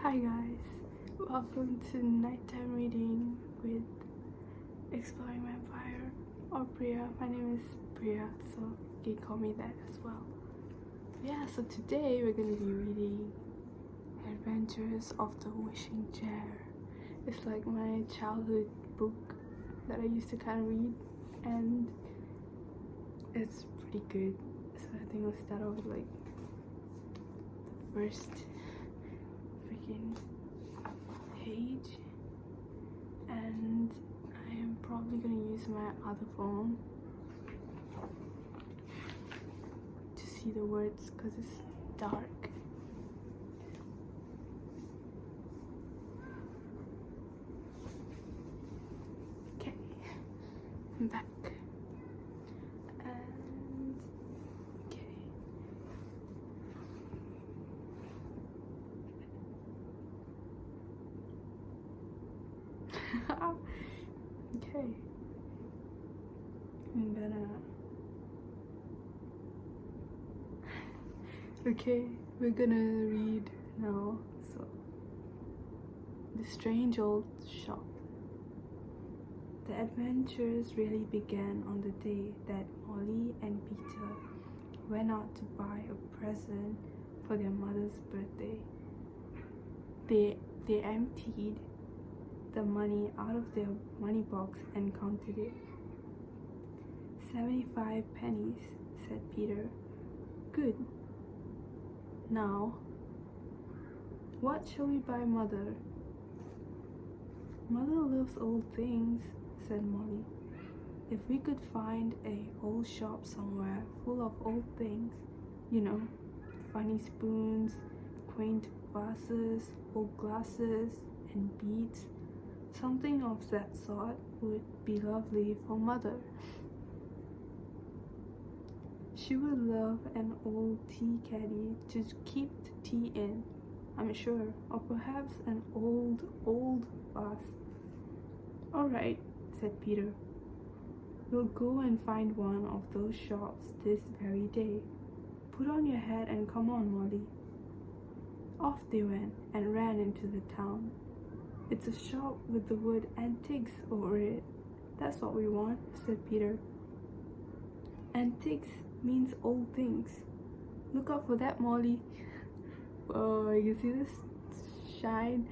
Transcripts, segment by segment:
Hi guys, welcome to nighttime reading with Exploring Vampire or Priya. My name is Priya, so you can call me that as well. Yeah, so today we're gonna be reading Adventures of the Wishing Chair. It's like my childhood book that I used to kind of read, and it's pretty good. So I think we'll start off with like the first freaking page, and I am probably gonna use my other phone to see the words because it's dark. Okay, I'm back. And okay. Okay, I'm gonna okay, we're gonna read now. So, the strange old shop. The adventures really began on the day that Molly and Peter went out to buy a present for their mother's birthday. They emptied the money out of their money box and counted it. 75 pennies, said Peter. Good. Now, what shall we buy, Mother? Mother loves old things, said Molly. If we could find a old shop somewhere full of old things, you know, funny spoons, quaint vases, old glasses, and beads, something of that sort would be lovely for Mother. She would love an old tea caddy to keep the tea in, I'm sure, or perhaps an old vase. All right, said Peter. We'll go and find one of those shops this very day. Put on your hat and come on, Molly. Off they went and ran into the town. It's a shop with the word antiques over it. That's what we want, said Peter. Antiques means old things. Look out for that, Molly. Oh, you see this shine?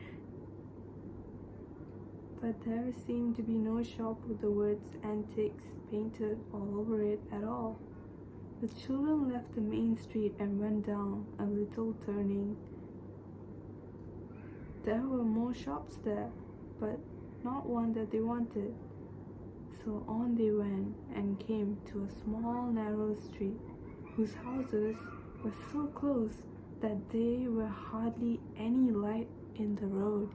But there seemed to be no shop with the words antiques painted all over it at all. The children left the main street and went down a little turning. There were more shops there, but not one that they wanted. So on they went and came to a small narrow street whose houses were so close that there were hardly any light in the road.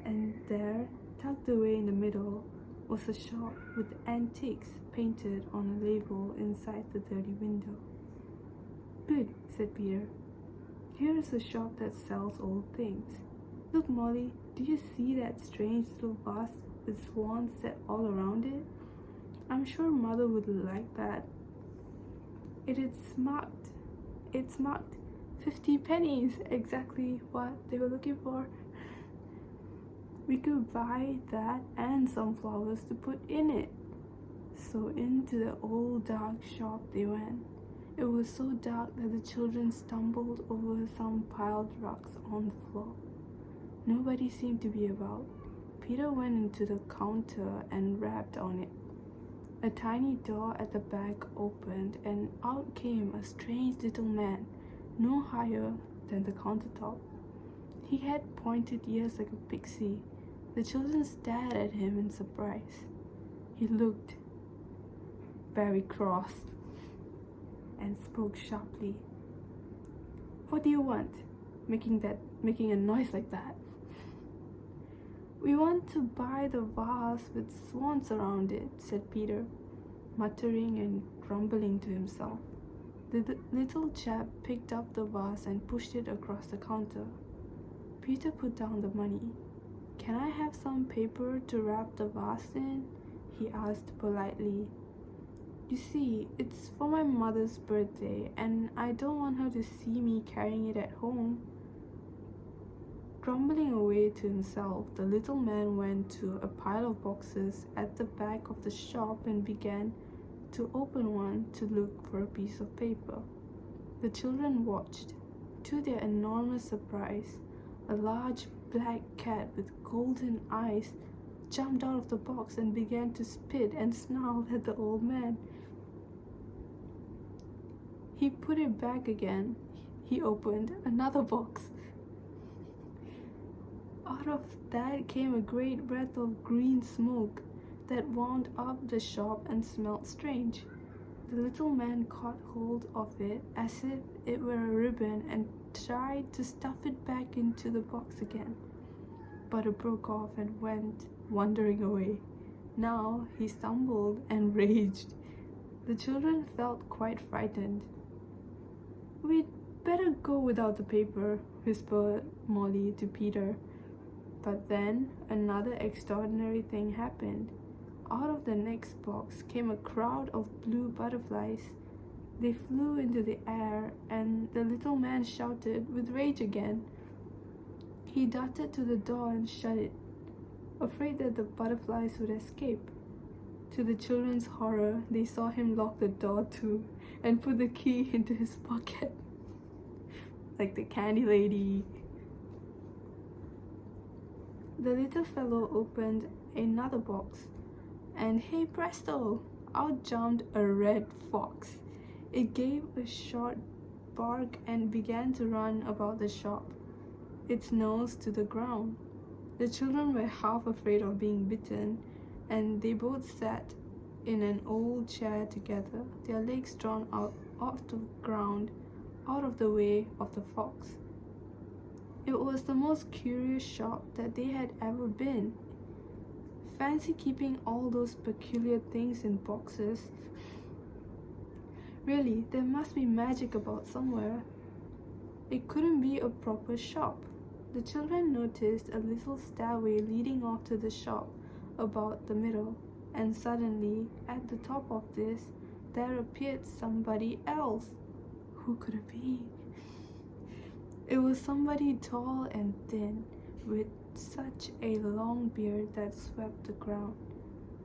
And there, tucked away in the middle, was a shop with antiques painted on a label inside the dirty window. Good, said Peter. Here is a shop that sells old things. Look, Molly, do you see that strange little vase with swans set all around it? I'm sure Mother would like that. It's marked 50 pennies, exactly what they were looking for. We could buy that and some flowers to put in it. So into the old dark shop they went. It was so dark that the children stumbled over some piled rocks on the floor. Nobody seemed to be about. Peter went into the counter and rapped on it. A tiny door at the back opened, and out came a strange little man, no higher than the countertop. He had pointed ears like a pixie. The children stared at him in surprise. He looked very cross and spoke sharply. What do you want? Making a noise like that. We want to buy the vase with swans around it, said Peter, muttering and grumbling to himself. The little chap picked up the vase and pushed it across the counter. Peter put down the money. Can I have some paper to wrap the vase in? He asked politely. You see, it's for my mother's birthday, and I don't want her to see me carrying it at home. Grumbling away to himself, the little man went to a pile of boxes at the back of the shop and began to open one to look for a piece of paper. The children watched. To their enormous surprise, a large black cat with golden eyes jumped out of the box and began to spit and snarl at the old man. He put it back again. He opened another box. Out of that came a great breath of green smoke that wound up the shop and smelled strange. The little man caught hold of it as if it were a ribbon and tried to stuff it back into the box again, but it broke off and went wandering away. Now he stumbled and raged. The children felt quite frightened. "We'd better go without the paper," whispered Molly to Peter. But then another extraordinary thing happened. Out of the next box came a crowd of blue butterflies. They flew into the air, and the little man shouted with rage again. He darted to the door and shut it, afraid that the butterflies would escape. To the children's horror, they saw him lock the door too and put the key into his pocket, like the candy lady. The little fellow opened another box, and hey presto, out jumped a red fox. It gave a short bark and began to run about the shop, its nose to the ground. The children were half afraid of being bitten, and they both sat in an old chair together, their legs drawn out off the ground, out of the way of the fox. It was the most curious shop that they had ever been. Fancy keeping all those peculiar things in boxes. Really, there must be magic about somewhere. It couldn't be a proper shop. The children noticed a little stairway leading off to the shop about the middle, and suddenly, at the top of this, there appeared somebody else. Who could it be? It was somebody tall and thin, with such a long beard that swept the ground.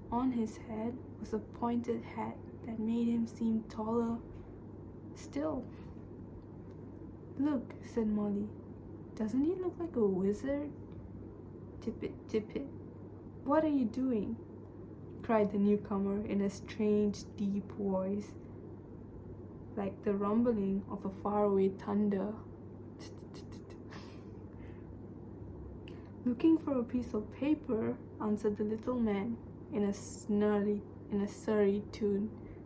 On his head was a pointed hat that made him seem taller still. "Look," said Molly. "Doesn't he look like a wizard?" "Tippet, tippet, what are you doing?" cried the newcomer in a strange, deep voice, like the rumbling of a faraway thunder. "Looking for a piece of paper," answered the little man in a surly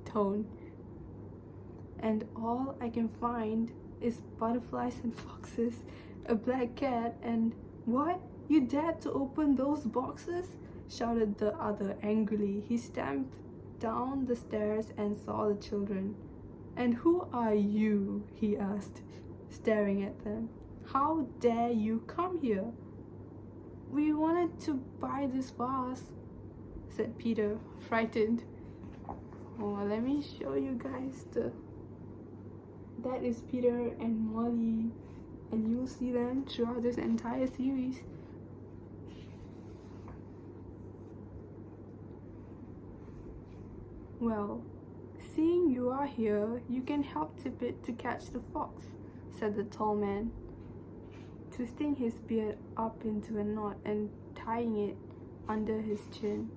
tone. "And all I can find is butterflies and foxes, a black cat, and—" "What? You dared to open those boxes?" shouted the other angrily. He stamped down the stairs and saw the children. "And who are you?" he asked, staring at them. "How dare you come here?" "We wanted to buy this vase," said Peter, frightened. Oh, let me show you guys that is Peter and Molly, and you'll see them throughout this entire series. "Well, seeing you are here, you can help Tippet to catch the fox," said the tall man, twisting his beard up into a knot and tying it under his chin.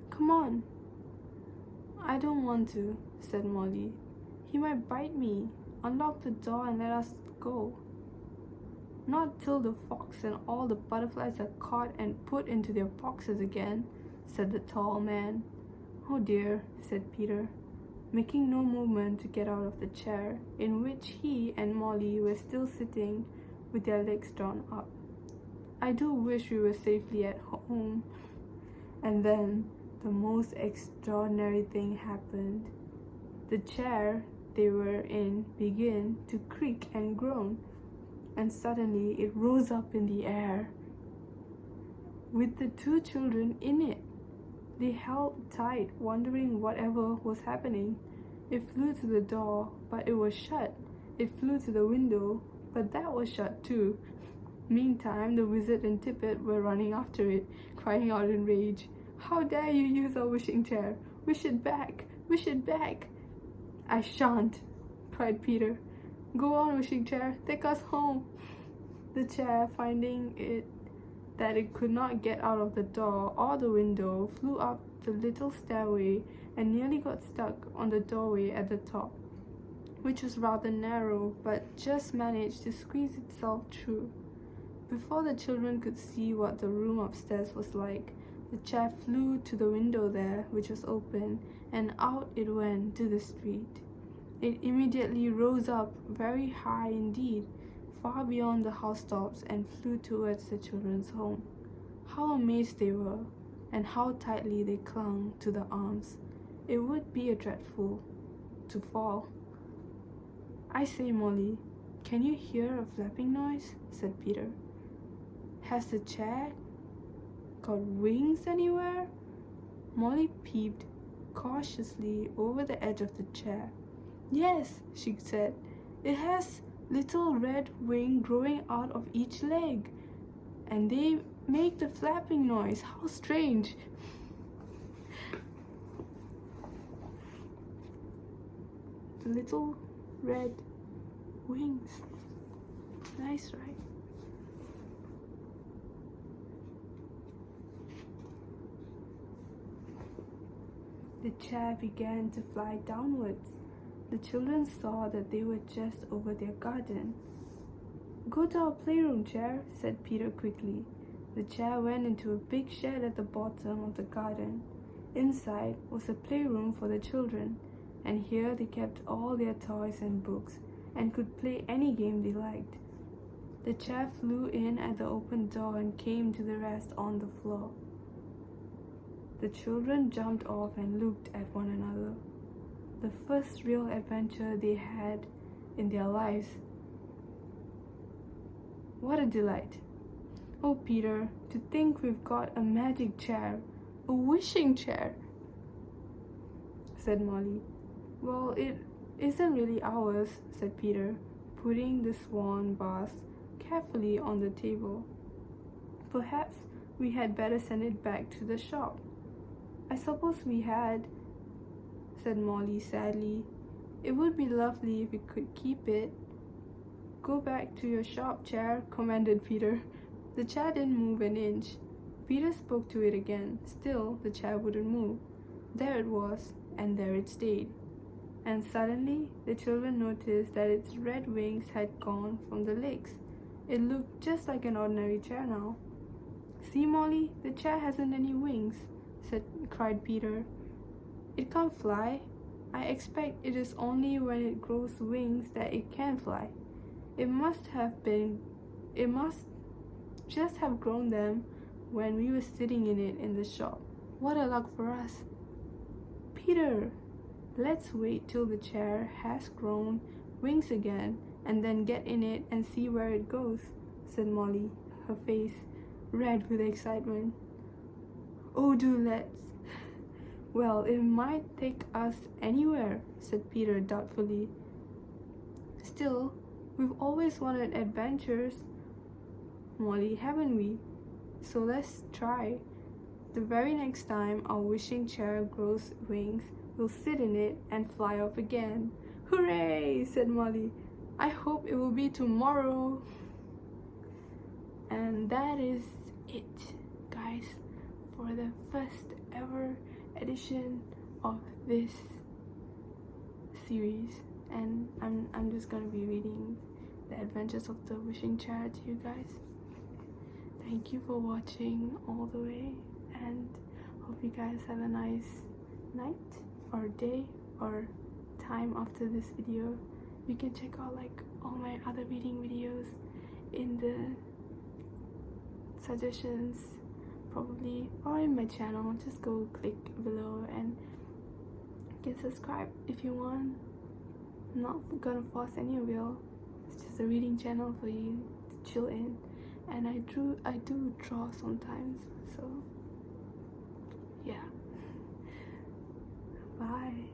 "Come on." "I don't want to," said Molly. "He might bite me. Unlock the door and let us go." "Not till the fox and all the butterflies are caught and put into their boxes again," said the tall man. "Oh dear," said Peter, making no movement to get out of the chair in which he and Molly were still sitting with their legs drawn up. "I do wish we were safely at home." And then the most extraordinary thing happened. The chair they were in began to creak and groan, and suddenly it rose up in the air with the two children in it. They held tight, wondering whatever was happening. It flew to the door, but it was shut. It flew to the window, but that was shut too. Meantime, the wizard and Tippet were running after it, crying out in rage. How dare you use our wishing chair? Wish it back! Wish it back! I shan't, cried Peter. Go on, wishing chair, take us home. The chair, finding that it could not get out of the door or the window, flew up the little stairway and nearly got stuck on the doorway at the top, which was rather narrow, but just managed to squeeze itself through. Before the children could see what the room upstairs was like, the chair flew to the window there, which was open, and out it went to the street. It immediately rose up very high indeed, far beyond the housetops, and flew towards the children's home. How amazed they were, and how tightly they clung to the arms. It would be a dreadful to fall. I say, Molly, can you hear a flapping noise? Said Peter. Has the chair got wings anywhere? Molly peeped cautiously over the edge of the chair. Yes, she said. It has little red wings growing out of each leg, and they make the flapping noise. How strange! The little red wings. Nice, right? The chair began to fly downwards. The children saw that they were just over their garden. Go to our playroom, chair, said Peter quickly. The chair went into a big shed at the bottom of the garden. Inside was a playroom for the children, and here they kept all their toys and books, and could play any game they liked. The chair flew in at the open door and came to the rest on the floor. The children jumped off and looked at one another. The first real adventure they had in their lives. What a delight! Oh, Peter, to think we've got a magic chair, a wishing chair, said Molly. Well, it isn't really ours, said Peter, putting the swan vase carefully on the table. Perhaps we had better send it back to the shop. I suppose we had, said Molly sadly. It would be lovely if we could keep it. Go back to your shop, chair, commanded Peter. The chair didn't move an inch. Peter spoke to it again. Still, the chair wouldn't move. There it was, and there it stayed. And suddenly, the children noticed that its red wings had gone from the legs. It looked just like an ordinary chair now. See, Molly, the chair hasn't any wings, cried Peter. It can't fly. I expect it is only when it grows wings that it can fly. It must just have grown them when we were sitting in it in the shop. What a luck for us. Peter, let's wait till the chair has grown wings again and then get in it and see where it goes, said Molly, her face red with excitement. Oh, do let's. Well, it might take us anywhere, said Peter doubtfully. Still, we've always wanted adventures, Molly, haven't we? So let's try. The very next time our wishing chair grows wings, we'll sit in it and fly off again. Hooray, said Molly. I hope it will be tomorrow. And that is it, guys, for the first ever edition of this series. And I'm just gonna be reading the adventures of the wishing chair to you guys. Thank you for watching all the way, and hope you guys have a nice night or day or time after this video. You can check out like all my other reading videos in the suggestions probably, or in my channel. Just go click below and you can subscribe if you want. I'm not gonna force any of y'all. It's just a reading channel for you to chill in, and I do draw sometimes, so yeah. Bye.